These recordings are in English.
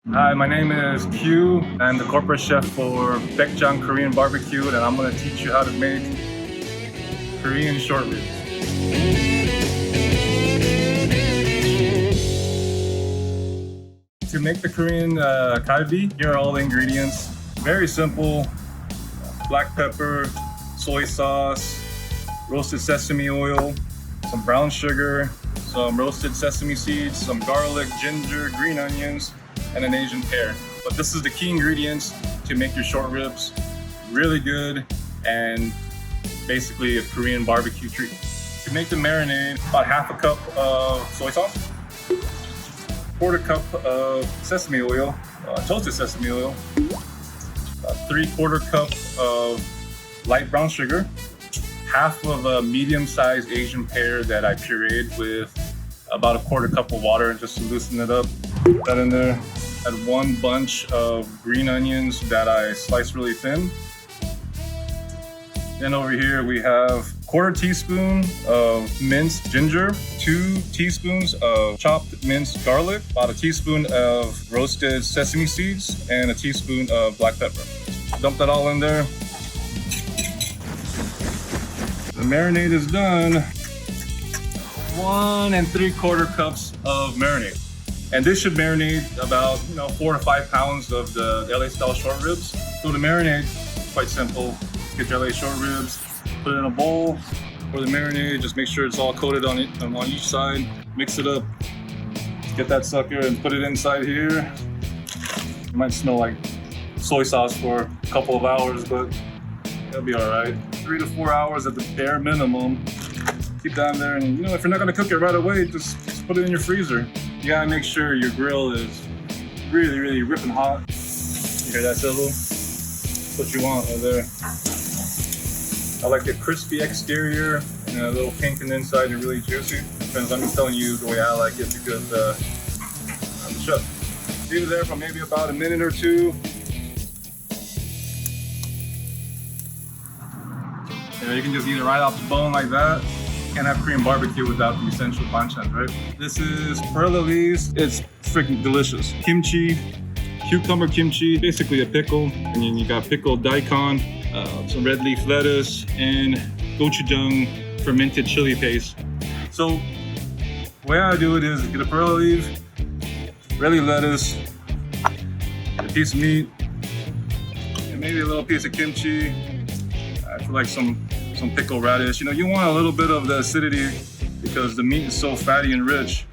Hi, my name is Kyu. I'm the corporate chef for Baekjeong Korean BBQ, and I'm going to teach you how to make Korean short ribs. To make the Korean galbi, here are all the ingredients. Very simple: black pepper, soy sauce, roasted sesame oil, some brown sugar, some roasted sesame seeds, some garlic, ginger, green onions, and an Asian pear. But this is the key ingredients to make your short ribs really good and basically a Korean barbecue treat. To make the marinade, about half a cup of soy sauce, quarter cup of sesame oil, toasted sesame oil, about 3/4 cup of light brown sugar, half of a medium-sized Asian pear that I pureed with about 1/4 cup of water just to loosen it up. Put that in there. Add 1 bunch of green onions that I sliced really thin. Then over here we have 1/4 teaspoon of minced ginger, 2 teaspoons of chopped minced garlic, about 1 teaspoon of roasted sesame seeds, and 1 teaspoon of black pepper. Dump that all in there. The marinade is done. 1 3/4 cups of marinade. And this should marinate about 4 to 5 pounds of the LA style short ribs. So the marinade, quite simple. Get your LA short ribs, put it in a bowl, pour the marinade, just make sure it's all coated on each side. Mix it up, get that sucker and put it inside here. It might smell like soy sauce for a couple of hours, but it'll be all right. 3 to 4 hours at the bare minimum. Keep that in there, and if you're not gonna cook it right away, just put it in your freezer. You gotta make sure your grill is really, really ripping hot. You hear that sizzle? That's what you want right there. I like a crispy exterior and a little pink on the inside and really juicy. Depends, I'm just telling you the way I like it because I'm the chef. Leave it there for maybe about a minute or two. You can just eat it right off the bone like that. Can't have Korean barbecue without the essential banchan, right? This is Perilla leaves. It's freaking delicious. Kimchi, cucumber kimchi, basically a pickle. And then you got pickled daikon, some red leaf lettuce, and Gochujang fermented chili paste. So the way I do it is get a Perilla leaf, red leaf lettuce, a piece of meat, and maybe a little piece of kimchi. I feel like some pickled radish. You want a little bit of the acidity because the meat is so fatty and rich.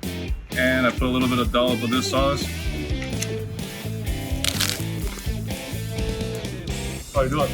And I put a little bit of dollop of this sauce. That's how you do it.